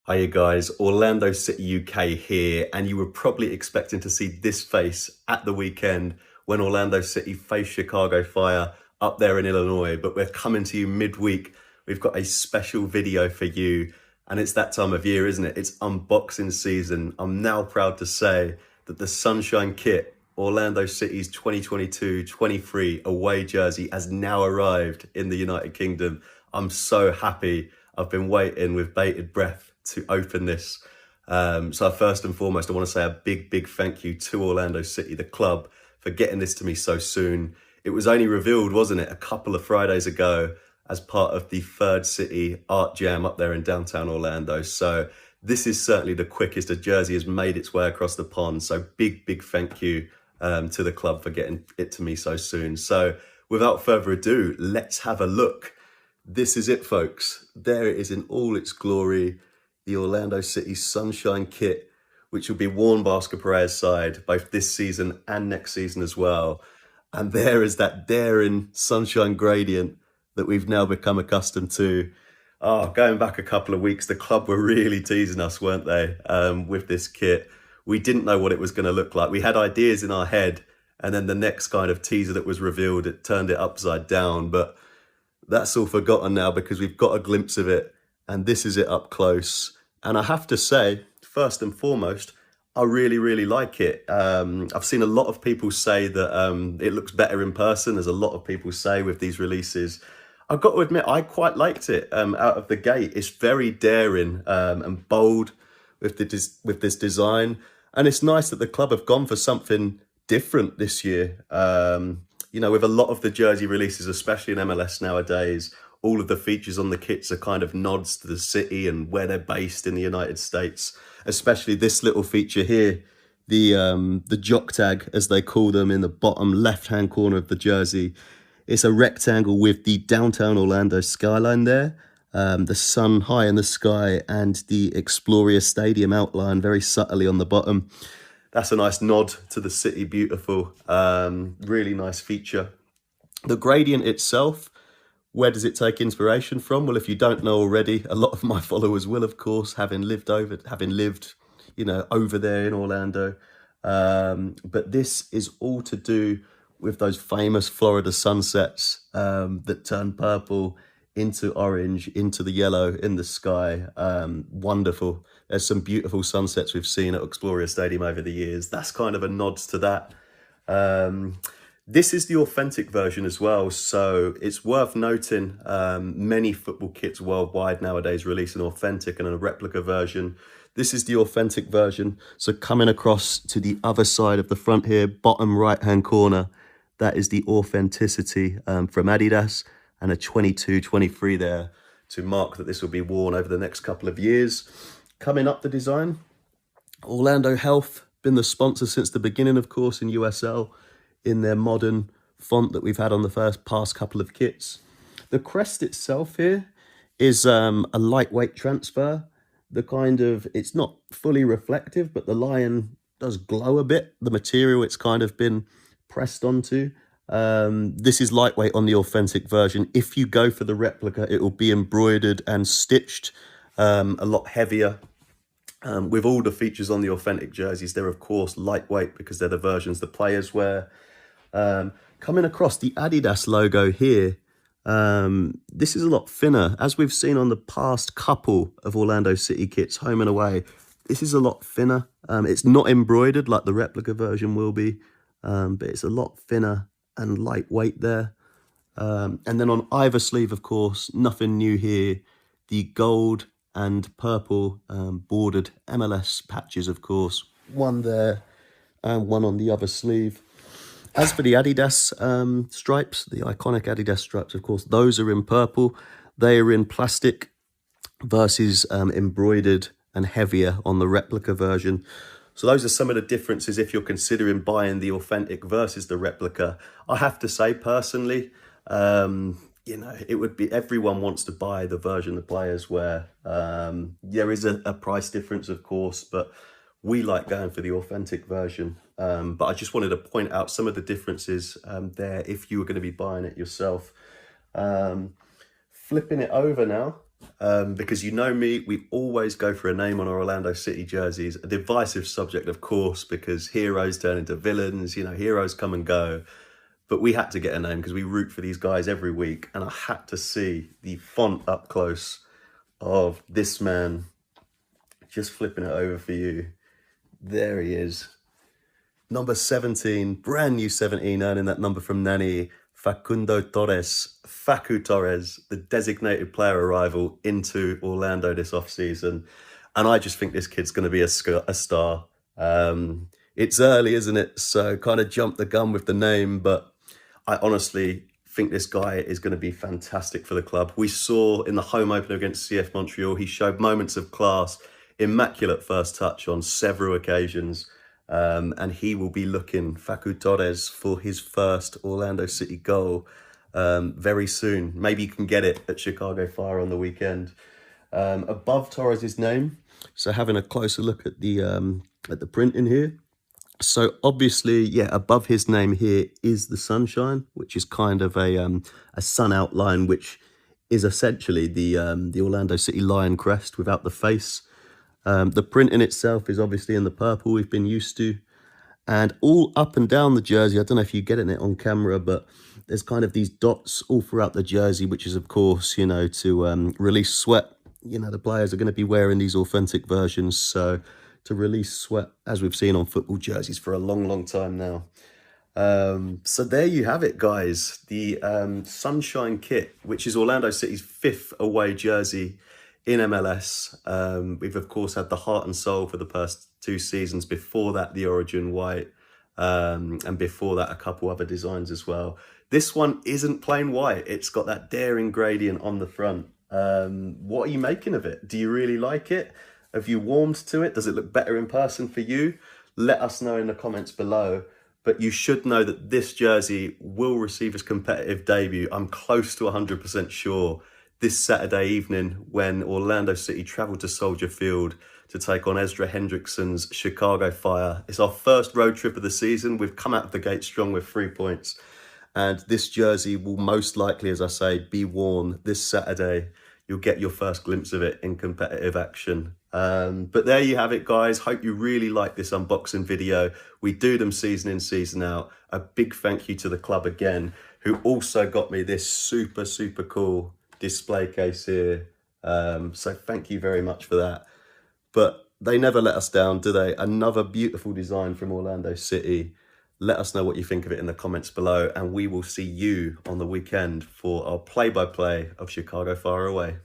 Hiya guys, Orlando City UK here, and you were probably expecting to see this face at the weekend when Orlando City faced Chicago Fire up there in Illinois, but we're coming to you midweek. We've got a special video for you, and it's that time of year, isn't it? It's unboxing season. I'm now proud to say that the Sunshine Kit, Orlando City's 2022-23 away jersey, has now arrived in the United Kingdom. I'm so happy. I've been waiting with bated breath to open this. So first and foremost, I want to say a big thank you to Orlando City, the club, for getting this to me so soon. It was only revealed, wasn't it, a couple of Fridays ago as part of the Third City Art Jam up there in downtown Orlando. So this is certainly the quickest a jersey has made its way across the pond. So big thank you to the club for getting it to me so soon. So without further ado, let's have a look. This is it, folks. There it is in all its glory. The Orlando City Sunshine Kit, which will be worn by Oscar Pereira's side both this season and next season as well. And there is that daring sunshine gradient that we've now become accustomed to. Going back a couple of weeks, the club were really teasing us, weren't they, with this kit. We didn't know what it was going to look like. We had ideas in our head, and then the next kind of teaser that was revealed, it turned it upside down. But that's all forgotten now because we've got a glimpse of it, and this is it up close. And I have to say, first and foremost, I really like it. I've seen a lot of people say that it looks better in person, as a lot of people say with these releases. I've got to admit, I quite liked it out of the gate. It's very daring and bold with this design. And it's nice that the club have gone for something different this year. You know, with a lot of the jersey releases, especially in MLS nowadays, all of the features on the kits are kind of nods to the city and where they're based in the United States. Especially this little feature here, the Jock Tag, as they call them, in the bottom left-hand corner of the jersey. It's a rectangle with the downtown Orlando skyline there, the sun high in the sky, and the Exploria Stadium outline very subtly on the bottom. That's a nice nod to the city, beautiful, really nice feature. The gradient itself, where does it take inspiration from? Well, if you don't know already, a lot of my followers will, of course, having lived, you know, over there in Orlando. But this is all to do with those famous Florida sunsets that turn purple into orange, into the yellow in the sky. Wonderful. There's some beautiful sunsets we've seen at Exploria Stadium over the years. That's kind of a nod to that. This is the authentic version as well, so it's worth noting many football kits worldwide nowadays release an authentic and a replica version. This is the authentic version, so coming across to the other side of the front here, bottom right-hand corner, that is the authenticity from Adidas, and a 22-23 there to mark that this will be worn over the next couple of years. Coming up the design, Orlando Health, been the sponsor since the beginning, of course, in USL, in their modern font that we've had on the past couple of kits. The crest itself here is a lightweight transfer. It's not fully reflective, but the lion does glow a bit. The material it's kind of been pressed onto. This is lightweight on the authentic version. If you go for the replica, it will be embroidered and stitched a lot heavier. With all the features on the authentic jerseys, they're of course lightweight because they're the versions the players wear. Coming across the Adidas logo here, this is a lot thinner. As we've seen on the past couple of Orlando City kits, home and away, this is a lot thinner. It's not embroidered like the replica version will be, but it's a lot thinner and lightweight there. And then on either sleeve, of course, nothing new here. The gold and purple bordered MLS patches, of course. One there and one on the other sleeve. As for the Adidas stripes, the iconic Adidas stripes, of course, those are in purple. They are in plastic versus embroidered and heavier on the replica version. So those are some of the differences if you're considering buying the authentic versus the replica. I have to say, personally, you know, it would be, everyone wants to buy the version the players wear. There is a price difference, of course, but we like going for the authentic version. But I just wanted to point out some of the differences there if you were going to be buying it yourself. Flipping it over now, because you know me, we always go for a name on our Orlando City jerseys. A divisive subject, of course, because heroes turn into villains, you know, heroes come and go. But we had to get a name because we root for these guys every week. And I had to see the font up close of this man. Just flipping it over for you. There he is. Number 17, brand new 17, earning that number from Nani, Facundo Torres. Facu Torres, the designated player arrival into Orlando this offseason. And I just think this kid's going to be a star. It's early, isn't it? So kind of jumped the gun with the name, but I honestly think this guy is going to be fantastic for the club. We saw in the home opener against CF Montreal, he showed moments of class, immaculate first touch on several occasions. And he will be looking, Facu Torres, for his first Orlando City goal very soon. Maybe you can get it at Chicago Fire on the weekend. Above Torres' name, so having a closer look at the print in here. So obviously, yeah, above his name here is the sunshine, which is kind of a sun outline, which is essentially the Orlando City lion crest without the face. The print in itself is obviously in the purple we've been used to. And all up and down the jersey, I don't know if you're getting it on camera, but there's kind of these dots all throughout the jersey, which is, of course, you know, to release sweat. You know, the players are going to be wearing these authentic versions, so to release sweat, as we've seen on football jerseys for a long, long time now. So there you have it, guys. The Sunshine Kit, which is Orlando City's 5th away jersey in MLS. We've, of course, had the heart and soul for the first 2 seasons. Before that, the Origin White. And before that, a couple other designs as well. This one isn't plain white. It's got that daring gradient on the front. What are you making of it? Do you really like it? Have you warmed to it? Does it look better in person for you? Let us know in the comments below. But you should know that this jersey will receive its competitive debut. I'm close to 100% sure this Saturday evening when Orlando City travel to Soldier Field to take on Ezra Hendrickson's Chicago Fire. It's our first road trip of the season. We've come out of the gate strong with 3 points. And this jersey will most likely, as I say, be worn this Saturday. You'll get your first glimpse of it in competitive action. But there you have it, guys. Hope you really like this unboxing video. We do them season in, season out. A big thank you to the club again, who also got me this super, super cool display case here. So thank you very much for that. But they never let us down, do they? Another beautiful design from Orlando City. Let us know what you think of it in the comments below, and we will see you on the weekend for our play-by-play of Chicago Fire away.